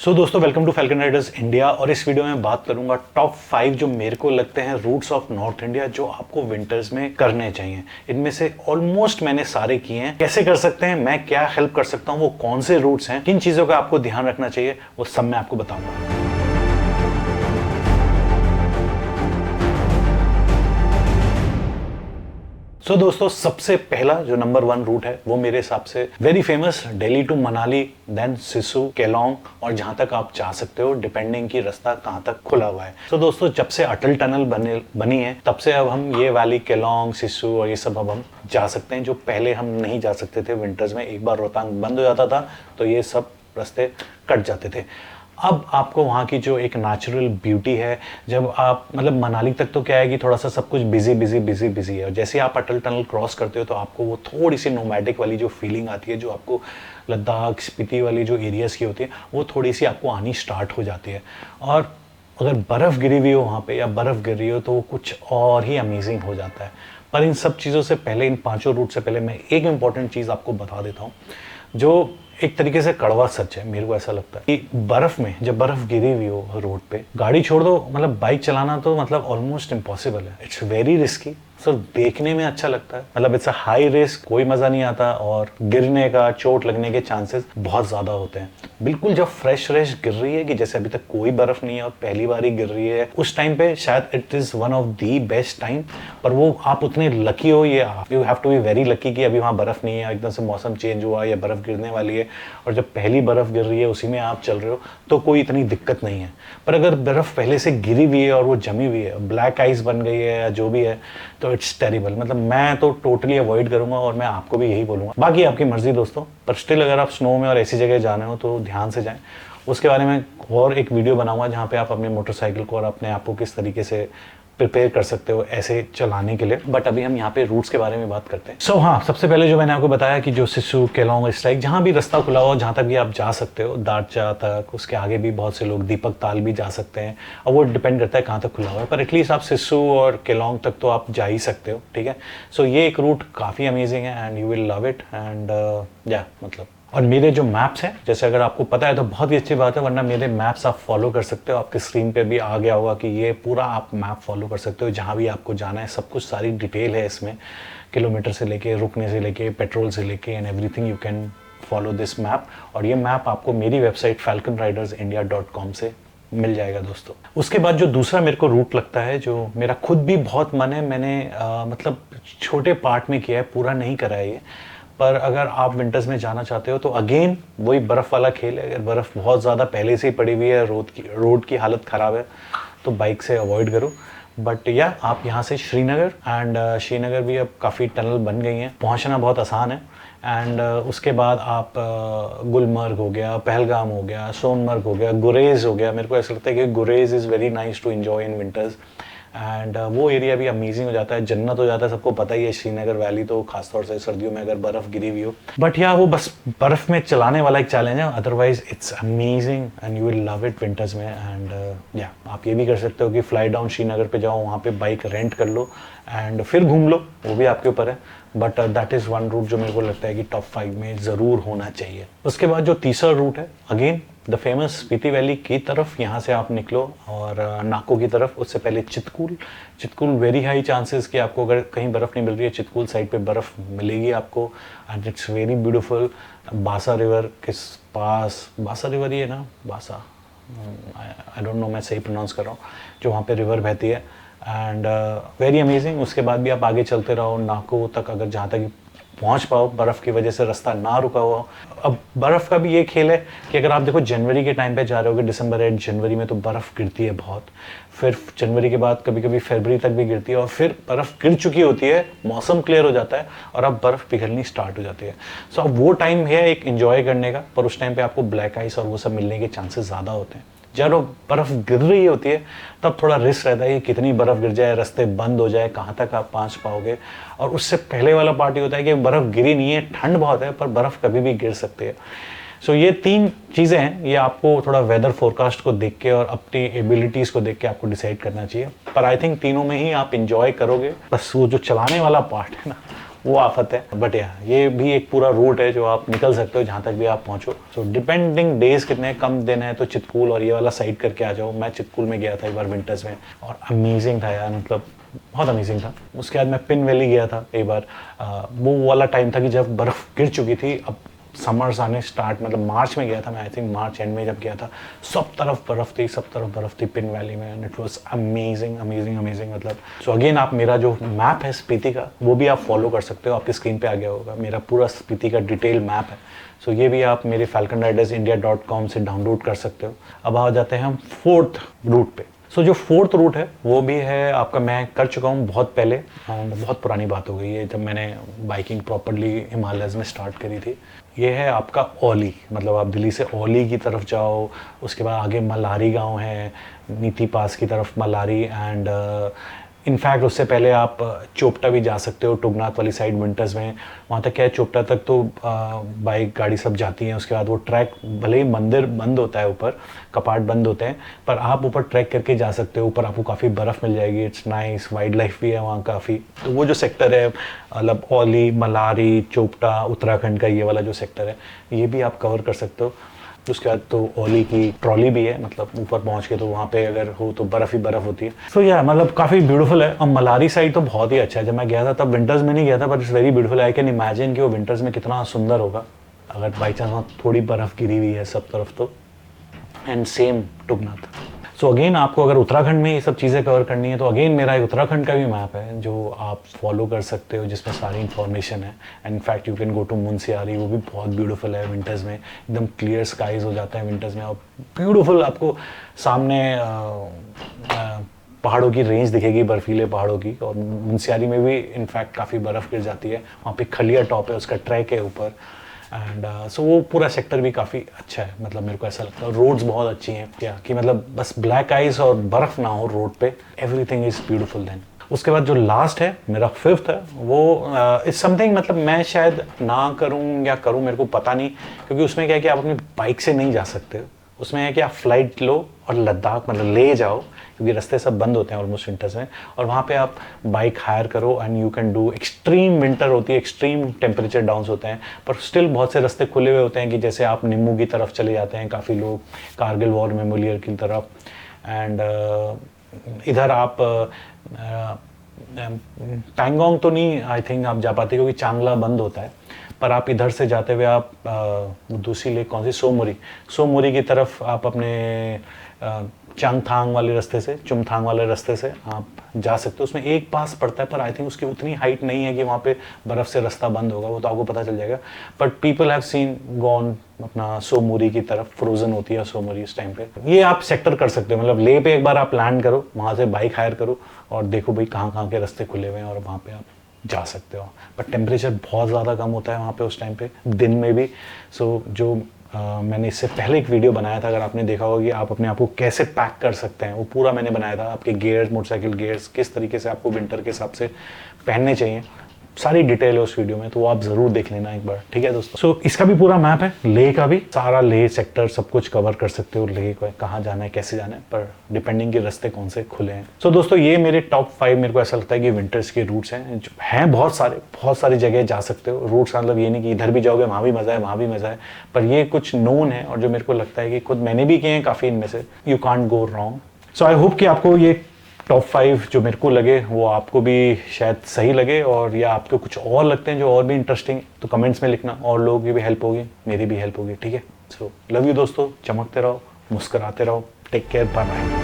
सो दोस्तों, welcome to Falcon Riders India. और इस वीडियो में बात करूंगा टॉप 5 जो मेरे को लगते हैं रूट्स ऑफ नॉर्थ इंडिया जो आपको विंटर्स में करने चाहिए। इनमें से ऑलमोस्ट मैंने सारे किए हैं। कैसे कर सकते हैं, मैं क्या हेल्प कर सकता हूँ, वो कौन से रूट्स हैं, किन चीज़ों का आपको ध्यान रखना चाहिए, वो सब मैं आपको बताऊंगा। सो दोस्तों, सबसे पहला जो नंबर 1 रूट है वो मेरे हिसाब से very famous Delhi to Manali, then Sissu, Keylong और जहां तक आप जा सकते हो डिपेंडिंग की रास्ता कहां तक खुला हुआ है। सो दोस्तों, जब से अटल टनल बनी है तब से अब हम ये वैली, केलोंग, सिसु और ये सब अब हम जा सकते हैं, जो पहले हम नहीं जा सकते थे विंटर्स में। एक बार रोहतांग बंद हो जाता था तो ये सब रास्ते कट जाते थे। अब आपको वहाँ की जो एक नेचुरल ब्यूटी है, जब आप मतलब मनाली तक तो क्या है कि थोड़ा सा सब कुछ बिजी है, और जैसे आप अटल टनल क्रॉस करते हो तो आपको वो थोड़ी सी नोमैडिक वाली जो फीलिंग आती है, जो आपको लद्दाख, स्पीति वाली जो एरियाज़ की होती है, वो थोड़ी सी आपको आनी स्टार्ट हो जाती है। और अगर बर्फ़ गिरी हुई हो वहाँ पे या बर्फ़ गिर रही हो तो वो कुछ और ही अमेजिंग हो जाता है। पर इन सब चीज़ों से पहले, इन 5 रूट से पहले मैं एक इम्पॉर्टेंट चीज़ आपको बता देता हूँ, जो एक तरीके से कड़वा सच है। मेरे को ऐसा लगता है कि बर्फ में जब बर्फ गिरी हुई हो रोड पे, गाड़ी छोड़ दो, मतलब बाइक चलाना तो मतलब ऑलमोस्ट इम्पॉसिबल है। It's very risky. सिर्फ देखने में अच्छा लगता है, मतलब इट्स अ हाई रिस्क, कोई मजा नहीं आता और गिरने का, चोट लगने के चांसेस बहुत ज्यादा होते हैं। बिल्कुल जब फ्रेश गिर रही है कि जैसे अभी तक कोई बर्फ नहीं है और पहली बार ही गिर रही है, उस टाइम पे शायद it is one of the best time. पर वो आप उतने लकी हो, ये you have to be very lucky कि अभी वहाँ बर्फ नहीं है, एकदम से मौसम चेंज हुआ या बर्फ गिरने वाली है और जब पहली बर्फ गिर रही है उसी में आप चल रहे हो तो कोई इतनी दिक्कत नहीं है। पर अगर बर्फ पहले से गिरी हुई है और वो जमी हुई है, ब्लैक आइस बन गई है या जो भी है, तो इट्स टेरिबल। मतलब मैं तो टोटली अवॉइड करूंगा और मैं आपको भी यही बोलूंगा। बाकी आपकी मर्जी दोस्तों, पर स्टिल अगर आप स्नो में और ऐसी जगह जाने हो तो ध्यान से जाएं। उसके बारे में और एक वीडियो बनाऊंगा जहाँ पे आप अपने मोटरसाइकिल को और अपने आप को किस तरीके से प्रिपेयर कर सकते हो ऐसे चलाने के लिए। बट अभी हम यहाँ पे रूट्स के बारे में बात करते हैं। सो हाँ, सबसे पहले जो मैंने आपको बताया कि जो सिसु, केलोंग, इस टाइप जहाँ भी रास्ता खुला हो, जहाँ तक भी आप जा सकते हो, दारचा तक, उसके आगे भी बहुत से लोग दीपक ताल भी जा सकते हैं, और वो डिपेंड करता है कहाँ तक खुला हुआ है। पर एटलीस्ट आप सिसु और केलोंग तक तो आप जा ही सकते हो, ठीक है। सो ये एक रूट काफ़ी अमेजिंग है and you will love it and या मतलब। और मेरे जो मैप्स हैं, जैसे अगर आपको पता है तो बहुत ही अच्छी बात है, वरना मेरे मैप्स आप फॉलो कर सकते हो। आपके स्क्रीन पे भी आ गया होगा कि ये पूरा आप मैप फॉलो कर सकते हो, जहाँ भी आपको जाना है सब कुछ, सारी डिटेल है इसमें, किलोमीटर से लेके, रुकने से लेके, पेट्रोल से लेके, and everything you can follow this map. और ये मैप आपको मेरी वेबसाइट falconridersindia.com से मिल जाएगा दोस्तों। उसके बाद जो दूसरा मेरे को रूट लगता है, जो मेरा खुद भी बहुत मन है, मैंने मतलब छोटे पार्ट में किया है, पूरा नहीं करा है ये, पर अगर आप विंटर्स में जाना चाहते हो तो अगेन वही बर्फ़ वाला खेल है। अगर बर्फ़ बहुत ज़्यादा पहले से ही पड़ी हुई है, रोड की हालत ख़राब है, तो बाइक से अवॉइड करो। बट या आप यहाँ से श्रीनगर, एंड श्रीनगर भी अब काफ़ी टनल बन गई हैं, पहुँचना बहुत आसान है। एंड उसके बाद आप गुलमर्ग हो गया, पहलगाम हो गया, सोनमर्ग हो गया, गुरेज हो गया। मेरे को ऐसा लगता है कि Gurez is very nice to enjoy in winters and वो एरिया भी अमेजिंग हो जाता है, जन्नत हो जाता है। सबको पता ही है श्रीनगर वैली तो खासतौर से सर्दियों में अगर बर्फ़ गिरी हुई हो। बट या वो बस बर्फ़ में चलाने वाला एक चैलेंज है, otherwise it's amazing and you will love it winters में। एंड या आप ये भी कर सकते हो कि फ्लाई डाउन श्रीनगर पे जाओ, वहाँ पे बाइक रेंट कर लो एंड फिर घूम लो, वो भी आपके ऊपर है। But that is one route जो मेरे को लगता है कि टॉप 5 में ज़रूर होना चाहिए। उसके बाद जो तीसरा रूट है, again the famous Spiti valley की तरफ, यहाँ से आप निकलो और नाको की तरफ। उससे पहले चितकुल वेरी हाई चांसेस कि आपको अगर कहीं बर्फ़ नहीं मिल रही है, चितकुल साइड पे बर्फ़ मिलेगी आपको एंड इट्स वेरी ब्यूटीफुल। बासा रिवर के पास, बासा रिवर ही है ना, बासा, आई डोंट नो मैं सही प्रोनाउंस कर रहा हूँ, जो वहाँ पे रिवर बहती है एंड वेरी अमेजिंग। उसके बाद भी आप आगे चलते रहो नाको तक, अगर जहाँ तक पहुँच पाओ, बर्फ़ की वजह से रास्ता ना रुका हुआ। अब बर्फ़ का भी ये खेल है कि अगर आप देखो जनवरी के टाइम पे जा रहे होगे, दिसंबर एंड जनवरी में तो बर्फ़ गिरती है बहुत, फिर जनवरी के बाद कभी कभी फरवरी तक भी गिरती है, और फिर बर्फ़ गिर चुकी होती है, मौसम क्लियर हो जाता है और अब बर्फ़ पिघलनी स्टार्ट हो जाती है। सो अब वो टाइम है एक एंजॉय करने का, पर उस टाइम पर आपको ब्लैक आइस और वो सब मिलने के चांसेस ज़्यादा होते हैं। जब बर्फ़ गिर रही होती है तब थोड़ा रिस्क रहता है कि कितनी बर्फ़ गिर जाए, रास्ते बंद हो जाए, कहाँ तक आप पहुँच पाओगे। और उससे पहले वाला पार्ट ये होता है कि बर्फ़ गिरी नहीं है, ठंड बहुत है, पर बर्फ़ कभी भी गिर सकती है। सो ये 3 चीज़ें हैं, ये आपको थोड़ा वेदर फोरकास्ट को देख के और अपनी एबिलिटीज़ को देख के आपको डिसाइड करना चाहिए। पर आई थिंक तीनों में ही आप इंजॉय करोगे। बस वो जो चलाने वाला पार्ट है ना, वो आफत है। बट ये भी एक पूरा रूट है जो आप निकल सकते हो जहाँ तक भी आप पहुँचो। सो डिपेंडिंग डेज कितने कम दिन है तो चितकूल और ये वाला साइड करके आ जाओ। मैं चितकूल में गया था एक बार विंटर्स में और अमेजिंग था यार, मतलब बहुत अमेजिंग था। उसके बाद मैं पिन वैली गया था एक बार। वो वाला टाइम था कि जब बर्फ़ गिर चुकी थी, अब समर्स आने स्टार्ट, मतलब मार्च में गया था मैं, आई थिंक मार्च एंड में जब गया था, सब तरफ बर्फ़ थी पिन वैली में and it was amazing amazing amazing. मतलब सो अगेन आप मेरा जो मैप है स्पीति का वो भी आप फॉलो कर सकते हो, आपकी स्क्रीन पे आ गया होगा, मेरा पूरा स्पीति का डिटेल मैप है। सो ये भी आप मेरे falconridersindia.com से डाउनलोड कर सकते हो। अब आ जाते हैं हम 4th रूट पे। सो जो 4th रूट है वो भी है आपका, मैं कर चुका हूँ बहुत पहले, बहुत पुरानी बात हो गई है जब मैंने बाइकिंग प्रॉपरली हिमालयज़ में स्टार्ट करी थी। ये है आपका औली, मतलब आप दिल्ली से औली की तरफ जाओ, उसके बाद आगे मलारी गांव है, नीति पास की तरफ मलारी, एंड इनफैक्ट उससे पहले आप चोपटा भी जा सकते हो, टुगनाथ वाली साइड विंटर्स में। वहाँ तक क्या है, चोपटा तक तो बाइक गाड़ी सब जाती हैं। उसके बाद वो ट्रैक, भले ही मंदिर बंद होता है, ऊपर कपाट बंद होते हैं, पर आप ऊपर ट्रैक करके जा सकते हो। ऊपर आपको काफ़ी बर्फ़ मिल जाएगी, इट्स नाइस, वाइल्ड लाइफ भी है वहाँ काफ़ी। तो वो जो सेक्टर है मतलब औली, मलारी, चोपटा, उत्तराखंड का ये वाला जो सेक्टर है, ये भी आप कवर कर सकते हो। उसके बाद तो औली की ट्रॉली भी है, मतलब ऊपर पहुंच के तो वहाँ पे अगर हो तो बर्फ़ ही बर्फ़ होती है। सो या मतलब काफ़ी ब्यूटीफुल है। और मलारी साइड तो बहुत ही अच्छा है। जब मैं गया था तब विंटर्स में नहीं गया था, but it's very beautiful. I can imagine कि वो विंटर्स में कितना सुंदर होगा अगर बाई चांस वहाँ थोड़ी बर्फ़ गिरी हुई है सब तरफ तो। And same Tungnath. So again आपको अगर उत्तराखंड में ये सब चीज़ें कवर करनी है तो अगेन मेरा एक उत्तराखंड का भी मैप है जो आप फॉलो कर सकते हो, जिसमें सारी इन्फॉर्मेशन है। And in fact you can go to Munsiyari, वो भी बहुत ब्यूटीफुल है विंटर्स में, एकदम क्लियर स्काइज हो जाते हैं विंटर्स में और ब्यूटीफुल आपको सामने पहाड़ों की रेंज दिखेगी, बर्फीले पहाड़ों की। और मुनस्यारी में भी इनफैक्ट काफ़ी बर्फ़ गिर जाती है। वहाँ पे खलिया टॉप है, उसका ट्रैक है ऊपर। एंड सो वो पूरा सेक्टर भी काफ़ी अच्छा है, मतलब मेरे को ऐसा लगता है। रोड्स बहुत अच्छी हैं क्या, कि मतलब बस ब्लैक आइस और बर्फ़ ना हो रोड पे, एवरीथिंग इज़ ब्यूटीफुल देन। उसके बाद जो लास्ट है मेरा 5th है, वो इट्स समथिंग, मतलब मैं शायद ना करूं या करूं मेरे को पता नहीं, क्योंकि उसमें क्या है कि आप अपनी बाइक से नहीं जा सकते। उसमें है कि आप फ्लाइट लो और लद्दाख मतलब ले जाओ, क्योंकि रास्ते सब बंद होते हैं ऑलमोस्ट विंटर्स में, और वहाँ पे आप बाइक हायर करो and you can do. Extreme winter होती है, एक्सट्रीम टेम्परेचर डाउन्स होते हैं, पर स्टिल बहुत से रास्ते खुले हुए होते हैं, कि जैसे आप निम्मू की तरफ चले जाते हैं काफ़ी लोग, कारगिल वॉर मेमोरियल की तरफ। एंड इधर आप पैंगोंग तो नहीं आई थिंक आप जा पाते, क्योंकि चांगला बंद होता है। पर आप इधर से जाते हुए आप दूसरी लेक कौन सी, सोमोरी की तरफ आप अपने चांगथांग वाले रास्ते से, चुमथांग वाले रास्ते से आप जा सकते हो। उसमें एक पास पड़ता है, पर आई थिंक उसकी उतनी हाइट नहीं है कि वहाँ पे बर्फ़ से रास्ता बंद होगा, वो तो आपको पता चल जाएगा। But people have seen gone अपना सोमोरी की तरफ, फ्रोजन होती है सोमोरी इस टाइम पे। ये आप सेक्टर कर सकते हो, मतलब ले पे एक बार आप लैंड करो, वहाँ से बाइक हायर करो और देखो भाई कहाँ कहाँ के रास्ते खुले हुए हैं, और वहाँ पे आप जा सकते हो। बट टेम्परेचर बहुत ज़्यादा कम होता है वहाँ पे उस टाइम पे, दिन में भी। सो जो मैंने इससे पहले एक वीडियो बनाया था, अगर आपने देखा होगा कि आप अपने आप को कैसे पैक कर सकते हैं, वो पूरा मैंने बनाया था। आपके गियर्स, मोटरसाइकिल गियर्स किस तरीके से आपको विंटर के हिसाब से पहनने चाहिए, सारी डिटेल है उस वीडियो में, तो वो आप जरूर देख लेना एक बार, ठीक है दोस्तों। सो इसका भी पूरा मैप है, लेह का भी सारा, लेह सेक्टर सब कुछ कवर कर सकते हो। लेह को कहाँ जाना है, कैसे जाना है, पर डिपेंडिंग के रास्ते कौन से खुले हैं। सो दोस्तों ये मेरे टॉप 5 मेरे को ऐसा लगता है कि विंटर्स के रूट्स हैं बहुत सारी जगह जा सकते हो। रूट्स का मतलब ये नहीं कि इधर भी जाओगे वहाँ भी मज़ा है, वहाँ भी मज़ा है, पर ये कुछ नोन है और जो मेरे को लगता है कि खुद मैंने भी किए हैं काफ़ी, इनमें से you can't go wrong. So I hope कि आपको ये टॉप 5 जो मेरे को लगे वो आपको भी शायद सही लगे, और या आपको कुछ और लगते हैं जो और भी इंटरेस्टिंग, तो कमेंट्स में लिखना, और लोगों की भी हेल्प होगी, मेरी भी हेल्प होगी, ठीक है। सो लव यू दोस्तों, चमकते रहो, मुस्कुराते रहो, टेक केयर, बाय बाय।